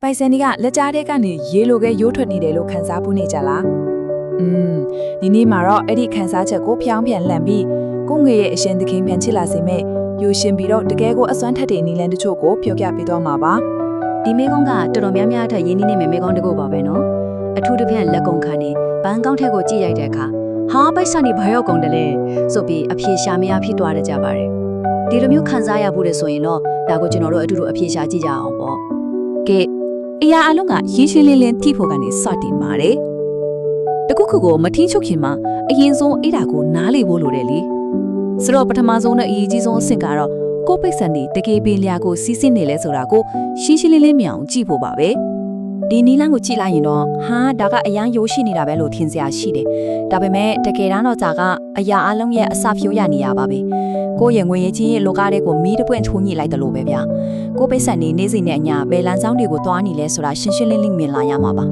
ပိုင်စံတွေကလက်ကြားတဲ့ကနေရေလိုကရိုးထွက်နေတယ်လို့ခန်းစားဖို့နေကြလားဒီနေ့မှာတော့အဲ့ဒီခန်းစားချက်ကိုဖျောင်းပြန်လှန်ပြီးကိုငွေရဲ့အရှင်သခင်ပြန်ချစ်လာစေမဲ့ယူရှင်ပြီးတော့တကယ်ကိုအစွမ်းထက်တဲ့နီလန်တချို့ကိုပြောပြပေးသွားမှာပါဒီမေကုန်းကတော်တော်များများထက်ရင်းနှီးနေမေကုန်းတကူပါပဲနော်အထူးတစ်ဖြင့်လက်ကုံခါနေဘန်ကောက်ထက်ကိုကြည့်ရိုက်တဲ့အခါဟာပိုက်ဆံနေဘာရောက်ကုန်တယ်လဲဆိုပြီးအဖြေရှာမရဖြစ်သွားကြပါတယ်ဒီလိုမျိုးခံစားရဖို့လေဆိုရင်တော့ဒါကိုကျွန်တော်တို့အတူတူအဖြေရှာကြည့်ကြအောင်ပေါ့ကဲအရာအလုံးကရင်းရှင်းလင်းလင်းထိဖို့ကနေစတင်ပါတယ်တခုခုကိုမထင်းချုပ်ခင်မှာအရင်ဆုံးအဲ့ဒါကိုနားလေဖို့လိုတယ်လေဆိုတော့ပထမဆုံးနဲ့အရေးကြီးဆုံးအဆင့်ကတော့ကိုပိတ်ဆန်နေတကယ်ပင်လျာကိုစီးစစ်နေလဲဆိုတာကိုရှင်းရှင်းလင်းလင်းမြင်အောင်ကြည့်ဖို့ပါပဲဒီနီလန်းကိုကြည့်လိုက်ရင်တော့ဟာဒါကအရန်ရိုးရှိနေတာပဲလို့ထင်စရာရှိတယ်ဒါပေမဲ့တကယ်တမ်းတော့ဒါကအရာအလုံးရဲ့အစဖြိုးရနေရပါပဲကိုယ့်ရဲ့ငွေရေးချင်းရဲ့လောကတဲ့ကိုမီးတပွင့်ထိုးညှိလိုက်တယ်လို့ပဲဗျာကိုပိတ်ဆန်နေနေစီနဲ့အညာဘယ်လန်းဆောင်တွေကိုတွားနေလဲဆိုတာရှင်းရှင်းလင်းလင်းမြင်လာရမှာပါ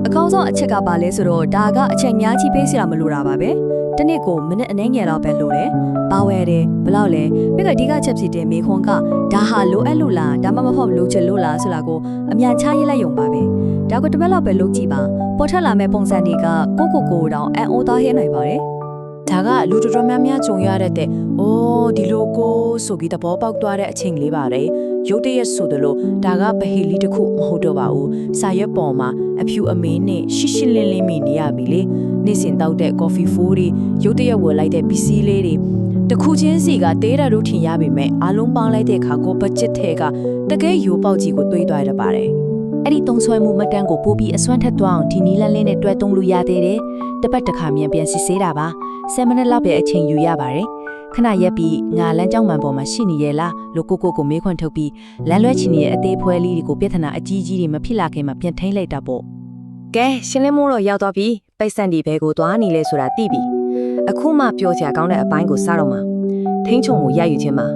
အကောင်းဆုံးအချက်ကပါလဲဆိုတော့ဒါကအချိန်များကြီးပေးစရာမလိုတာပါပဲတနေ့ကိုမိနစ်အနည်းငယ်တော့ပဲလိုတယ်။ဘာဝယ်တယ်ဘလောက်လဲပြီးတော့ဒီကချက်ဖြစ်တဲ့မေခွန်ကဒါဟာလိုအပ်လို့လားဒါမှမဟုတ်လိုချင်လို့လားဆိုတာကိုအမြန်ချရေးလိုက်ရုံပါပဲ။ဒါကတပတ်လောက်ပဲလုပ်ကြည့်ပါပေါ်ထက်လာမဲ့ပုံစံတွေကကိုတောင်အန်အိုသားဟဲနိုင်ပါတယ်။ဒါကလူတော်တော်များများကြုံရတဲ့အိုးဒီလိုကိုဆိုပြီးသဘောပေါက်သွားတဲ့အချိန်လေးပါတယ်။ရုတ်တရက်ဆိုသလိုဒါကပဟေလီတစ်ခုမဟုတ်တော့ပါဘူး။စာရွက်ပေါ်မှာအဖြူအမင်းနဲ့ရှင်းရှင်းလင်းလင်းမြင်နေရပြီလေ။နေ့စဉ်တောက်တဲ့ coffee ဖိုးတွေရုတ်တရက်ဝယ်လိုက်တဲ့ပစ္စည်းလေးတွေတခုချင်းစီကတေးတာတို့ထင်ရပေမဲ့အားလုံးပေါင်းလိုက်တဲ့အခါကိုဘတ်ဂျက်ထဲကတကယ်ရိုးပေါက်ကြီးကိုတွေးသွားရပါတယ်။အဲ့ဒီသုံးဆွဲမှုမတန်းကိုပို့ပြီးအစွမ်းထက်သွားအောင်ဒီနီလန်းလေးနဲ့တွဲသုံးလို့ရသေးတယ်။တစ်ပတ်တစ်ခါမြန်ပြန်စစ်ဆေးတာပါ။10မိနစ်လောက်ပဲအချိန်ယူရပါတယ်။ခဏရက်ပြီးငါလမ်းကြောင်းမှန်ပေါ်မှာရှိနေရဲ့လားလို့ကိုမေးခွန်းထုတ်ပြီးလမ်းလွဲချင်ရဲ့အသေးဖွဲလေးတွေကိုပြဿနာအကြီးကြီးတွေမဖြစ်လာခင်မှာပြန်ထိန်းလိုက်တာပေါ့ကဲရှင်းလင်းမိုးတော့ရောက်သွားပြီပိတ်ဆန်ဒီဘဲကိုသွားနေလဲဆိုတာသိပြီအခုမှပြောစရာကောင်းတဲ့အပိုင်းကိုစတော့မှာထိန်းချုံကိုရယူခြင်းမှာ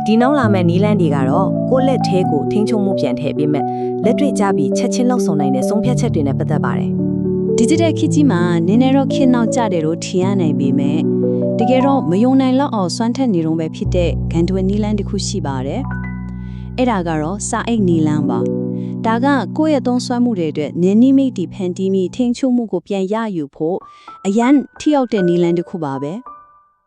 ဒီနောက်လာမဲ့နီလန်းတွေကတော့ကိုလက်သေးကိုထိန်းချုံမှုပြန်ထည့်ပေးမဲ့လက်တွေ့ကြပြီးချက်ချင်းလောက်ဆောင်နိုင်တဲ့ဆုံးဖြတ်ချက်တွေနဲ့ပတ်သက်ပါတယ်ဒီဂျစ်တယ်ခေတ်ကြီးမှာနင်းနေတော့ခေတ်နောက်ကျတယ်လို့ထင်ရနိုင်ပေမဲ့တကယ်တော့မယုံနိုင်လောက်အောင်စွမ်းထက်နေတော့ပဲဖြစ်တဲ့ဂန်တွယ်နီလန်းတစ်ခုရှိပါတယ်အဲ့ဒါကတော့စာအိတ်နီလန်းပါဒါကကိုယ့်ရဲ့သုံးစွမ်းမှုတွေအတွက်နင်းနီမိတ်တီဖန်တီးမိထင်းချုံမှုကိုပြန်ရယူဖို့အရန်ထိရောက်တဲ့နီလန်းတစ်ခုပါပ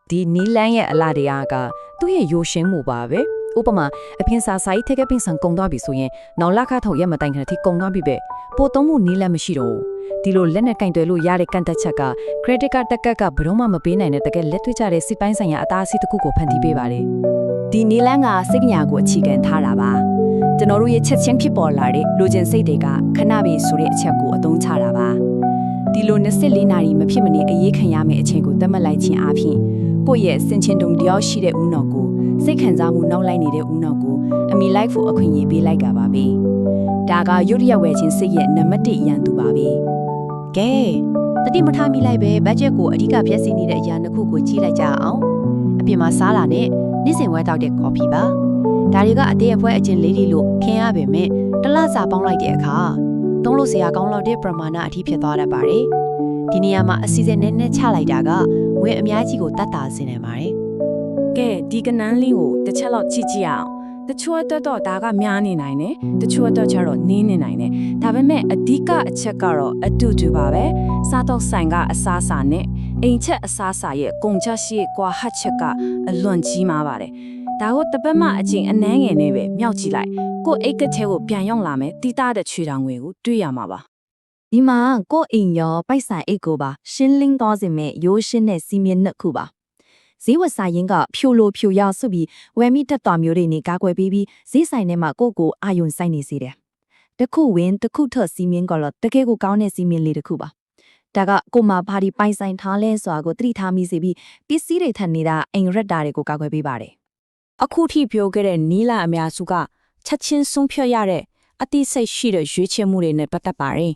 ဲဒီနီလန်းရဲ့အလားတရားကသူ့ရဲ့ရိုးရှင်းမှုပါပဲဥပမာအပြင်စာဆိုင်ထက်ကပင်ဆန်ကုံသွားပြီဆိုရင်နောက်လခါထုတ်ရမတိုင်ခဏထိကုံသွားပြီပဲပို့သုံးမှုနီလန်းမရှိတော့ဒီလိုလက်နဲ့ကင်တွယ်လို့ရတဲ့ကန်တက်ချက်က credit card တက်ကက်ကဘယ်တော့မှမပေးနိုင်တဲ့တကယ်လက်တွေ့ကျတဲ့စစ်ပိုင်းဆိုင်ရာအသားအစီတစ်ခုကိုဖန်တီးပေးပါတယ်ဒီနီလန်းကစိတ်ညာကိုအခြေခံထားတာပါကျွန်တော်တို့ရဲ့ချက်ချင်းဖြစ်ပေါ်လာတဲ့လူချင်းစိတ်တွေကခဏပဲဆိုတဲ့အချက်ကိုအသုံးချတာပါဒီလို24နာရီမဖြစ်မနေအေးခံရမယ့်အချိန်ကိုသတ်မှတ်လိုက်ခြင်းအပြင်ကိုယ့်ရဲ့စင်ချင်းတုံတယောက်ရှိတဲ့ဦးနော်ကိုစိတ်ခံစားမှုနောက်လိုက်နေတဲ့ဦးနော်ကိုအမိလိုက်ဖို့အခွင့်အရေးပေးလိုက်တာပါပဲဒါကရုတ်တရက်ဝယ်ခြင်းစိတ်ရဲ့နံပါတ်1အရန်သူပါပဲကဲတတိမထားမိလိုက်ပဲဘတ်ဂျက်ကိုအဓိကပြည့်စည်နေတဲ့အရာတစ်ခုကိုကြည့်လိုက်ကြအောင်အပြင်မှာစားလာနဲ့နေ့စဉ်ဝယ်တောက်တဲ့ကော်ဖီပါဒါတွေကအသေးအဖွဲအချင်းလေးလေးလို့ခင်ရပေမဲ့တလစာပေါင်းလိုက်တဲ့အခါသုံးလို့စရာကောင်းလောက်တဲ့ပမာဏအထိဖြစ်သွားတတ်ပါတယ်ဒီနေရာမှာအစီအစဉ်နဲ့ချလိုက်တာကငွေအများကြီးကိုတတ်တာစေနိုင်ပါတယ်ကဲဒီကနန်းလေးကိုတစ်ချက်လောက်ကြည့်ကြည့်အောင်တချို့အတွက်တော့ဒါကများနေနိုင်တယ်တချို့အတွက်ကျတော့နင်းနေနိုင်တယ်ဒါပေမဲ့အဓိကအချက်ကတော့အတူတူပါပဲစားတော့ဆိုင်ကအစားအစာနဲ့အိမ်ချက်အစားအစာရဲ့ကုန်ချက်ရှိကွာဟတ်ချက်ကအလွန်ကြီးမားပါတယ်ဒါကိုတပတ်မှအချိန်အနှဲငယ်နဲ့ပဲမြောက်ကြည့်လိုက်ကိုအိတ်ကထဲကိုပြန်ရောက်လာမယ်တိတာတဲ့ချွေတောင်ငွေကိုတွေ့ရမှာပါဒီမှာကိုအိမ်ရောပိုက်ဆိုင်အိတ်ကိုပါရှင်းလင်းသွားစေမဲ့ရိုးရှင်းတဲ့စီမင်းနှစ်ခုပါဈေးဝယ်ဆိုင်ရင်ကဖြိုလိုဖြိုရဆိုပြီးဝယ်မိတက်တော်မျိုးတွေနဲ့ကာကွယ်ပြီးဈေးဆိုင်ထဲမှာကိုအာယုံဆိုင်နေစေတယ်တခုဝင်တခုထစီမင်းကတော့တကယ်ကိုကောင်းတဲ့စီမင်းလေးတစ်ခုပါဒါကကိုမဘာဒီပိုင်ဆိုင်ထားလဲဆိုတာကိုသတိထားမိစေပြီးပစ္စည်းတွေထပ်နေတာအိမ်ရက်တာတွေကိုကာကွယ်ပေးပါတယ်အခုထိပြောခဲ့တဲ့နီလာအများစုကချက်ချင်းဆုံးဖြတ်ရတဲ့အတိစိတ်ရှိတဲ့ရွေးချယ်မှုတွေနဲ့ပတ်သက်ပါတယ်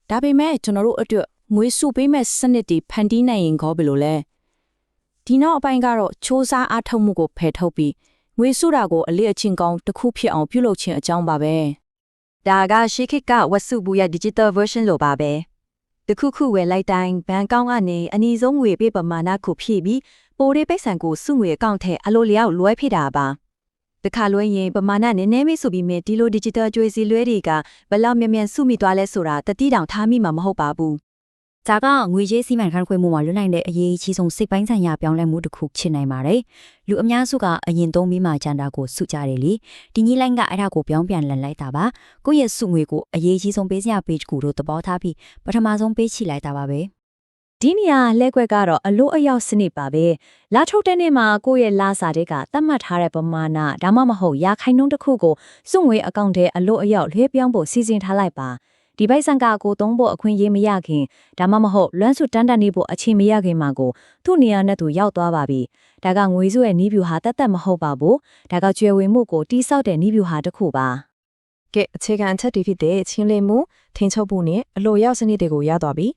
ဒါပေမဲ့ကျွန်တော်တို့အတွက်ငွေစုပေးမဲ့စနစ်တွေဖန်တီးနိုင်ရင်ခေါ်ဘယ်လိုလဲဒီနောက်အပိုင်းကတော့ချိုးစားအားထုတ်မှုကိုဖယ်ထုတ်ပြီးငွေစုတာကိုအလေးအချင်းကောင်းတစ်ခုဖြစ်အောင်ပြုလုပ်ခြင်းအကြောင်းပါပဲဒါကရှေးခေတ်ကဝတ်စုဘူးရဲ့ digital version လိုပါပဲတခုခုဝယ်လိုက်တိုင်းဘဏ်ကောင်းကနေအနည်းဆုံးငွေပေးပမာဏကိုဖြည့်ပြီးပိုးရေးပိတ်ဆံကိုစုငွေအကောင့်ထဲအလိုလျောက်လွှဲဖိတာပါ တခါလွှဲရင်ပမာဏနည်းနည်းမေးဆိုပြီးမြဲဒီလို digital ကြွေစီလွဲတွေကဘလောက်မြန်မြန်စုမိသွားလဲဆိုတာတတိတောင်ထားမိမှာမဟုတ်ပါဘူး။ဒါကငွေကြေးစီမံခန့်ခွဲမှုမှာလွတ်နိုင်တဲ့အရေးကြီးဆုံးစိတ်ပိုင်းဆိုင်ရာပြောင်းလဲမှုတစ်ခုဖြစ်နိုင်ပါတယ်။လူအများစုကအရင်သုံးပြီးမှဂျန်တာကိုစုကြတယ်လေ။ဒီနည်းလိုင်းကအဲ့ဒါကိုပြောင်းပြန်လည်လိုက်တာပါ။ကိုယ့်ရဲ့စုငွေကိုအရေးကြီးဆုံးပေးစရာ page ကိုတော့သဘောထားပြီးပထမဆုံးပေးချလိုက်တာပါပဲ။ဒီနေရာလဲကွက်ကတော့အလို့အရောက်စနစ်ပါပဲလာထုတ်တဲ့နေ့မှာကိုယ့်ရဲ့လာစာတွေကသတ်မှတ်ထားတဲ့ပမာဏဒါမှမဟုတ်ရာခိုင်နှုန်းတစ်ခုကိုစွန့်ငွေအကောင့်ထဲအလို့အရောက်လွှဲပြောင်းဖို့စီစဉ်ထားလိုက်ပါဒီပိုက်ဆံကကိုသုံးဖို့အခွင့်အရေးမရခင်ဒါမှမဟုတ်လွမ်းဆွတန်းတန်းနေဖို့အချိန်မရခင်မှာကိုသူ့နေရာနဲ့သူရောက်သွားပါပြီဒါကငွေစုရဲ့နီးဗျူဟာတတ်မဟုတ်ပါဘူးဒါကကျွဲဝင်မှုကိုတိဆောက်တဲ့နီးဗျူဟာတစ်ခုပါကဲအခြေခံအချက်တွေဖြစ်တဲ့ချင်းလင်းမှုထင်းချုပ်မှုနဲ့အလို့ရောက်စနစ်တွေကိုရသွားပြီ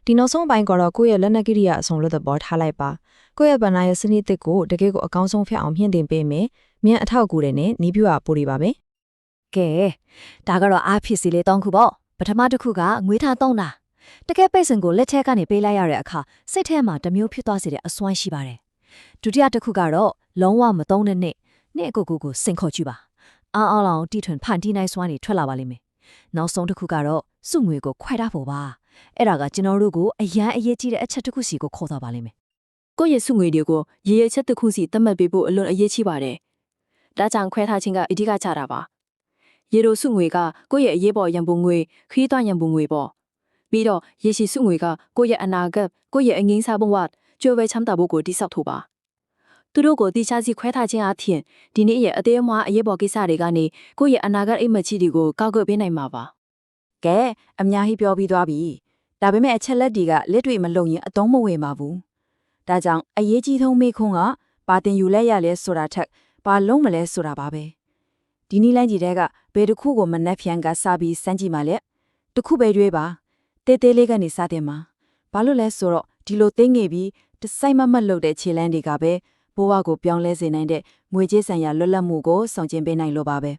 ဒီနောက်ဆုံးပိုင်းကတော့ကိုယ့်ရဲ့လက်နက်ကိရိယာအစုံလို့သဘောထားလိုက်ပါကိုယ့်ရဲ့ဗန်နာရဲ့စနစ်တစ်ကိုတကယ်ကိုအကောင်းဆုံးဖြစ်အောင်မြင့်တင်ပေးမယ်မြန်အထောက်အကူတွေနဲ့နီးပြူအားပို့ရပါမယ်ကဲဒါကတော့အားဖြစ်စီလေတောင်းခုပေါ့ပထမတစ်ခုကငွေထားတောင်းတာတကယ်ပိတ်စံကိုလက်ထဲကနေပေးလိုက်ရတဲ့အခါစိတ်ထဲမှာတစ်မျိုးဖြစ်သွားစေတဲ့အစွမ်းရှိပါတယ်ဒုတိယတစ်ခုကတော့လုံးဝမသုံးတဲ့နေ့အကိုစိန်ခေါ်ကြည့်ပါအားလောင်တီထွင်ဖန်တီးနိုင်စွမ်းတွေထွက်လာပါလိမ့်မယ်နောက်ဆုံးတစ်ခုကတော့စုငွေကိုခွဲထားဖို့ပါအဲ့ဒါကကျွန်တော်တို့ကိုအရန်အရေးကြီးတဲ့အချက်တစ်ခုစီကိုခေါ်သွားပါလိမ့်မယ်ကိုယ့်ရဲ့စုငွေတွေကိုရေရချက်တစ်ခုစီသတ်မှတ်ပေးဖို့အလွန်အရေးကြီးပါတယ်ဒါကြောင့်ခွဲထားခြင်းကအဓိကချတာပါရေတို့စုငွေကကိုယ့်ရဲ့အရေးပေါ်ရန်ပုံငွေခရီးသွားရန်ပုံငွေပေါ့ပြီးတော့ရေရှည်စုငွေကကိုယ့်ရဲ့အနာဂတ်ကိုယ့်ရဲ့အငင်းစားဘဝကြိုးဝဲချမ်းသာဖို့ကိုတိဆောက်ထို့ပါသူတို့ကိုတိကျစီခွဲထားခြင်းအပြင်ဒီနေ့ရဲ့အသေးအမွှားအရေးပေါ်ကိစ္စတွေကနေကိုယ့်ရဲ့အနာဂတ်အိမ်မက်ကြီးတွေကိုကောက်ကွယ်ပေးနိုင်မှာပါကဲအများကြီးပြောပြီးသွားပြီဒါပေမဲ့အချက်လက်တွေကလက်တွေ့မလုံရင်အသုံးမဝင်ပါဘူးဒါကြောင့်အရေးကြီးဆုံးမေးခွန်းကဘာတင်ယူလဲရလဲဆိုတာထက်ဘာလုံးမလဲဆိုတာပါပဲဒီနည်းလမ်းကြီးတွေကဘယ်တစ်ခုကိုမနှက်ဖြန်ကစပြီးစမ်းကြည့်မှလဲတစ်ခုပဲရွေးပါတေးသေးလေးကနေစတင်မှာဘာလို့လဲဆိုတော့ဒီလိုသိငေပြီးတစိုက်မမတ်လုပ်တဲ့ခြေလမ်းတွေကပဲဘဝကိုပြောင်းလဲစေနိုင်တဲ့ငွေကြေးဆိုင်ရာလွတ်လပ်မှုကိုဆောင်ကျဉ်ပေးနိုင်လို့ပါပဲ